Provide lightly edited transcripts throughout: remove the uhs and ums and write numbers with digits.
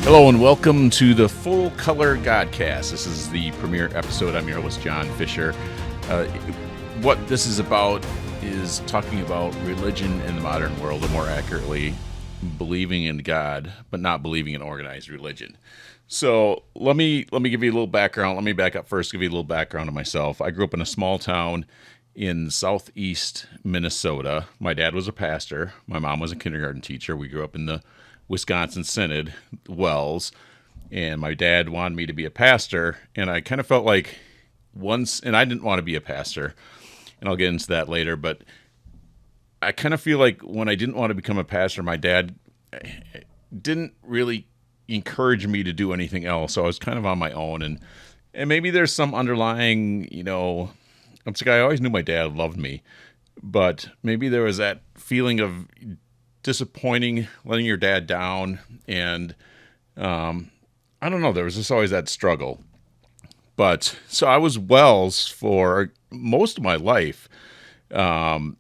Hello and welcome to the Full Color Godcast. This is the premiere episode. I'm your host, John Fischer. What this is about is talking about religion in the modern world, or more accurately, believing in God, but not believing in organized religion. So let me give you a little background. Let me back up first, give you a little background on myself. I grew up in a small town in southeast Minnesota. My dad was a pastor. My mom was a kindergarten teacher. We grew up in the Wisconsin Synod, Wells, and my dad wanted me to be a pastor, and I kind of felt like and I didn't want to be a pastor, and I'll get into that later, but I kind of feel like when I didn't want to become a pastor, my dad didn't really encourage me to do anything else, so I was kind of on my own, and maybe there's some underlying, I'm sick. I always knew my dad loved me, but maybe there was that feeling of disappointing, letting your dad down, and I don't know, there was just always that struggle. But so I was Wells for most of my life. I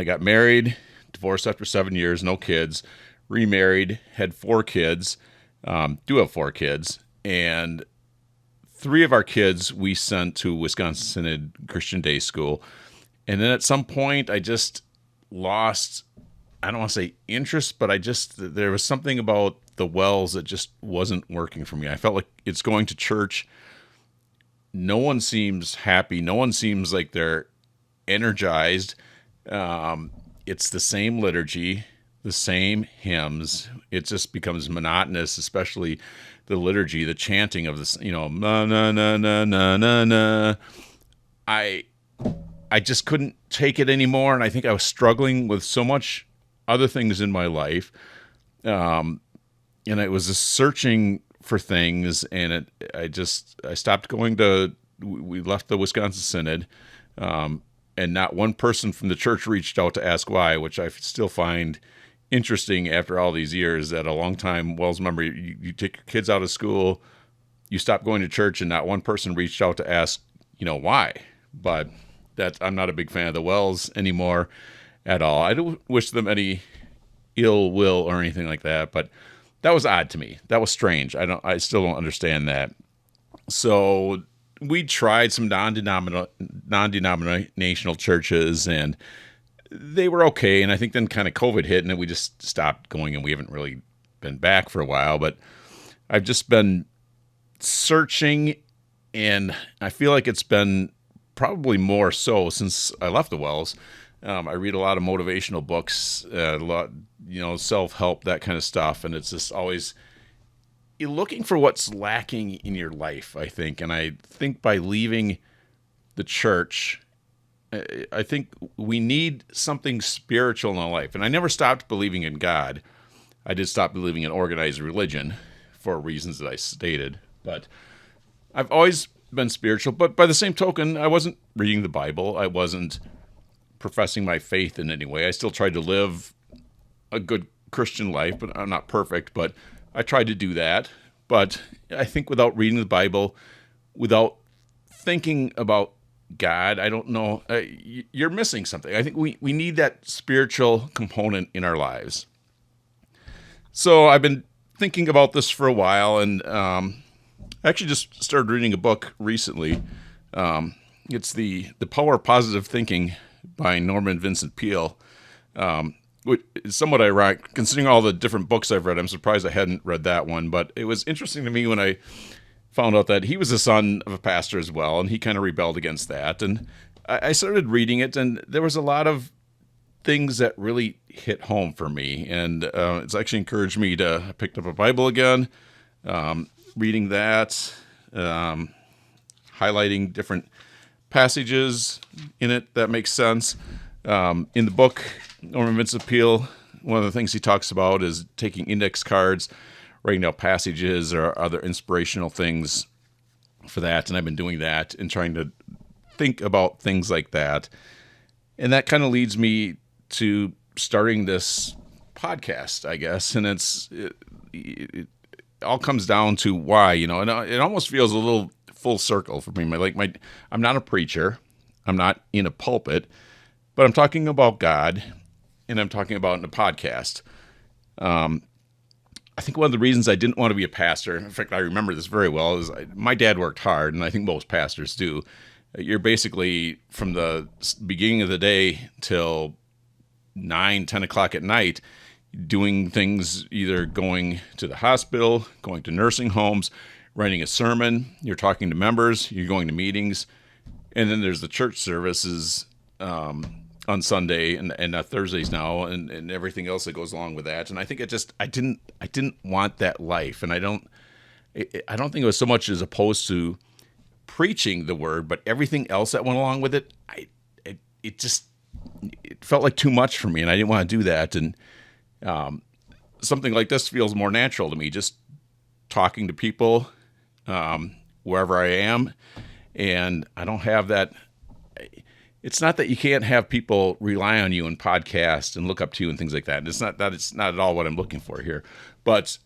got married, divorced after 7 years, no kids, remarried, had 4 kids, do have 4 kids, and 3 of our kids we sent to Wisconsin Synod Christian Day School. And then at some point I just lost, I don't want to say interest, but there was something about the Wells that just wasn't working for me. I felt like it's going to church. No one seems happy. No one seems like they're energized. It's the same liturgy, the same hymns. It just becomes monotonous, especially the liturgy, the chanting of this, na, na, na, na, na, na, na. I just couldn't take it anymore. And I think I was struggling with so much other things in my life. And it was just searching for things, and I stopped going we left the Wisconsin Synod, and not one person from the church reached out to ask why, which I still find interesting after all these years, that a long-time Wells member, you take your kids out of school, you stop going to church, and not one person reached out to ask, why. But I'm not a big fan of the Wells anymore at all. I don't wish them any ill will or anything like that, but that was odd to me. That was strange. I still don't understand that. So we tried some non-denominational churches, and they were okay. And I think then kind of COVID hit, and then we just stopped going, and we haven't really been back for a while. But I've just been searching, and I feel like it's been probably more so since I left the Wells. I read a lot of motivational books, a lot, self-help, that kind of stuff. And it's just always you're looking for what's lacking in your life, I think. And I think by leaving the church, I think we need something spiritual in our life. And I never stopped believing in God. I did stop believing in organized religion for reasons that I stated. But I've always been spiritual. But by the same token, I wasn't reading the Bible. I wasn't professing my faith in any way. I still tried to live a good Christian life, but I'm not perfect, but I tried to do that. But I think without reading the Bible, without thinking about God, I don't know, you're missing something. I think we need that spiritual component in our lives. So I've been thinking about this for a while, and I actually just started reading a book recently. It's the Power of Positive Thinking by Norman Vincent Peale, which is somewhat ironic considering all the different books I've read. I'm surprised I hadn't read that one, but it was interesting to me when I found out that he was the son of a pastor as well, and he kind of rebelled against that. And I started reading it, and there was a lot of things that really hit home for me, and it's actually encouraged me to I picked up a Bible again, reading that, highlighting different passages in it that makes sense. In the book, Norman Vincent Peale, one of the things he talks about is taking index cards, writing down passages or other inspirational things for that. And I've been doing that and trying to think about things like that. And that kind of leads me to starting this podcast, I guess. And it all comes down to why, and it almost feels a little full circle for me. I'm not a preacher. I'm not in a pulpit, but I'm talking about God, and I'm talking about in a podcast. I think one of the reasons I didn't want to be a pastor, in fact, I remember this very well, is my dad worked hard, and I think most pastors do. You're basically from the beginning of the day till 9, 10 o'clock at night doing things, either going to the hospital, going to nursing homes, writing a sermon, you're talking to members, you're going to meetings, and then there's the church services on Sunday and Thursdays now, and everything else that goes along with that. And I think I didn't want that life, and I don't think it was so much as opposed to preaching the word, but everything else that went along with it. It felt like too much for me, and I didn't want to do that. And something like this feels more natural to me, just talking to people wherever I am, and I don't have that. It's not that you can't have people rely on you and podcast and look up to you and things like that. And it's not at all what I'm looking for here. But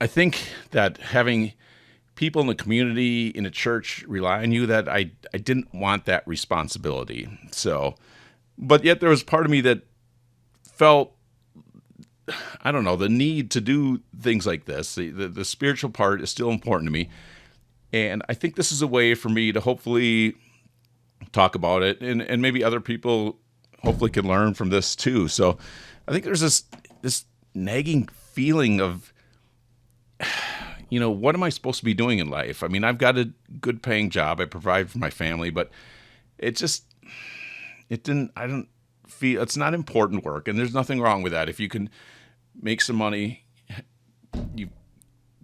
I think that having people in the community, in a church rely on you, that I didn't want that responsibility. So, but yet there was part of me that felt, I don't know, the need to do things like this. The spiritual part is still important to me. And I think this is a way for me to hopefully talk about it, and maybe other people hopefully can learn from this too. So I think there's this nagging feeling of, what am I supposed to be doing in life? I mean, I've got a good paying job. I provide for my family, but I don't feel, it's not important work, and there's nothing wrong with that. If you can make some money, you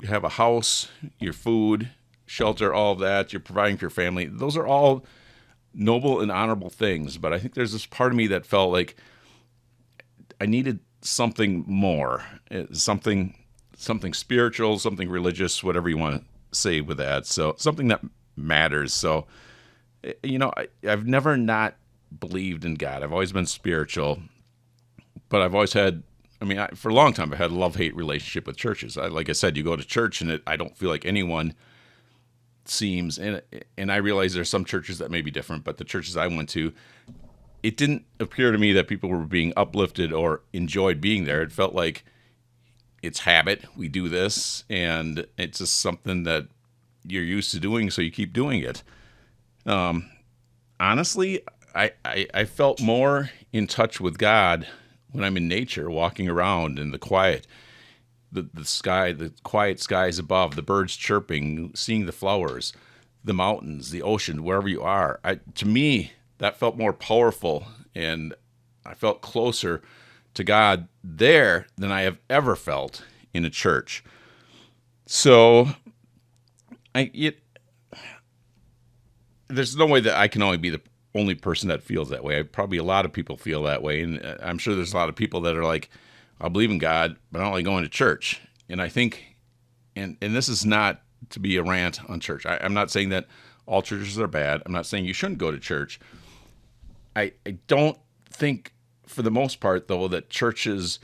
have a house, your food, shelter, all of that, you're providing for your family. Those are all noble and honorable things, but I think there's this part of me that felt like I needed something more, something spiritual, something religious, whatever you want to say with that. So something that matters. So, I've never not believed in God. I've always been spiritual, but I've always had, for a long time, I had a love-hate relationship with churches. Like I said, you go to church and I don't feel like anyone seems, and I realize there's some churches that may be different, but the churches I went to, it didn't appear to me that people were being uplifted or enjoyed being there. It felt like it's habit. We do this, and it's just something that you're used to doing, so you keep doing it. Honestly, I felt more in touch with God when I'm in nature, walking around in the quiet. The sky, the quiet skies above, the birds chirping, seeing the flowers, the mountains, the ocean, wherever you are. To me, that felt more powerful, and I felt closer to God there than I have ever felt in a church. So, there's no way that I can only be the only person that feels that way. Probably a lot of people feel that way, and I'm sure there's a lot of people that are like, I believe in God, but I don't like going to church. And I think, and this is not to be a rant on church. I'm not saying that all churches are bad. I'm not saying you shouldn't go to church. I don't think, for the most part, though, that churches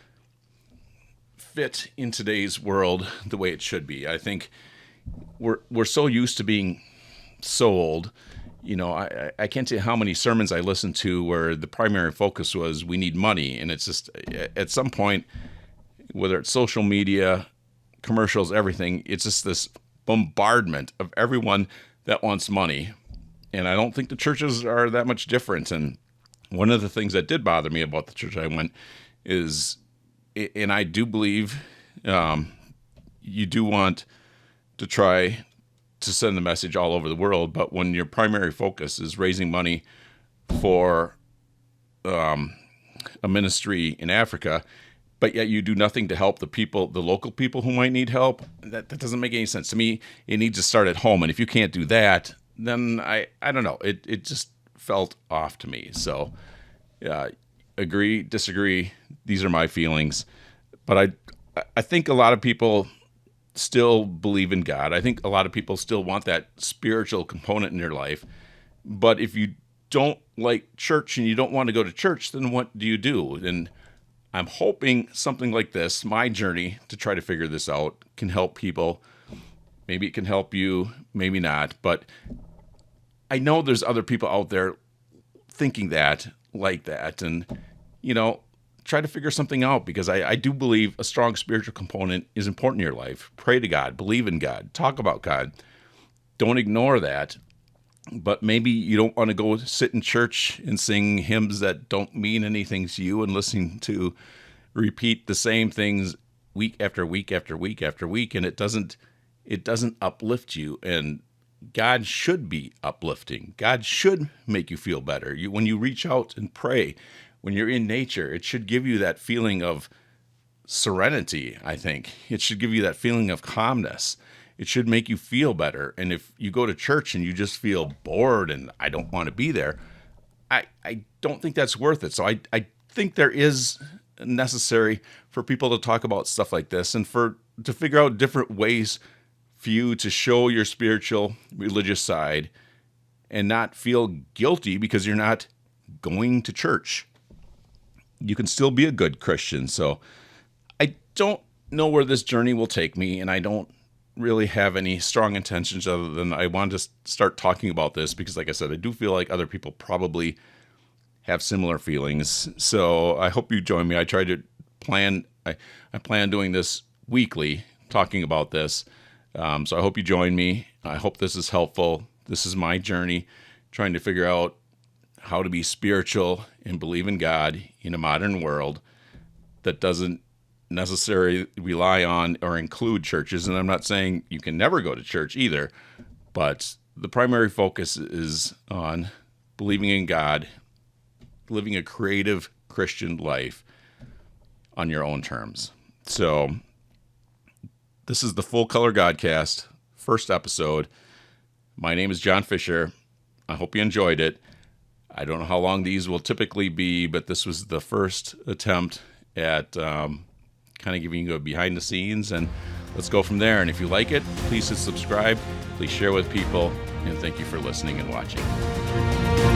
fit in today's world the way it should be. I think we're so used to being sold. I can't tell you how many sermons I listened to where the primary focus was, we need money. And it's just, at some point, whether it's social media, commercials, everything, it's just this bombardment of everyone that wants money. And I don't think the churches are that much different. And one of the things that did bother me about the church I went is, and I do believe you do want to try to send the message all over the world, but when your primary focus is raising money for a ministry in Africa, but yet you do nothing to help the local people who might need help, that doesn't make any sense to me. It needs to start at home, and if you can't do that, then I don't know. It just felt off to me. So, agree, disagree. These are my feelings, but I think a lot of people still believe in God. I think a lot of people still want that spiritual component in their life. But if you don't like church and you don't want to go to church, then what do you do? And I'm hoping something like this, my journey to try to figure this out, can help people. Maybe it can help you, maybe not. But I know there's other people out there thinking that, like that. And, try to figure something out, because I do believe a strong spiritual component is important in your life. Pray to God, believe in God, talk about God. Don't ignore that. But maybe you don't want to go sit in church and sing hymns that don't mean anything to you and listen to repeat the same things week after week after week after week, and it doesn't uplift you. And God should be uplifting. God should make you feel better. When you reach out and pray, when you're in nature, it should give you that feeling of serenity, I think. It should give you that feeling of calmness. It should make you feel better. And if you go to church and you just feel bored and I don't want to be there, I don't think that's worth it. So I think there is necessary for people to talk about stuff like this, and to figure out different ways for you to show your spiritual, religious side and not feel guilty because you're not going to church. You can still be a good Christian. So I don't know where this journey will take me, and I don't really have any strong intentions other than I wanted to start talking about this because, like I said, I do feel like other people probably have similar feelings. So I hope you join me. I plan on doing this weekly, talking about this. So I hope you join me. I hope this is helpful. This is my journey, trying to figure out how to be spiritual and believe in God in a modern world that doesn't necessarily rely on or include churches. And I'm not saying you can never go to church either, but the primary focus is on believing in God, living a creative Christian life on your own terms. So this is the Full Color Godcast, first episode. My name is John Fischer. I hope you enjoyed it. I don't know how long these will typically be, but this was the first attempt at kind of giving you a behind the scenes, and let's go from there. And if you like it, please hit subscribe, please share with people, and thank you for listening and watching.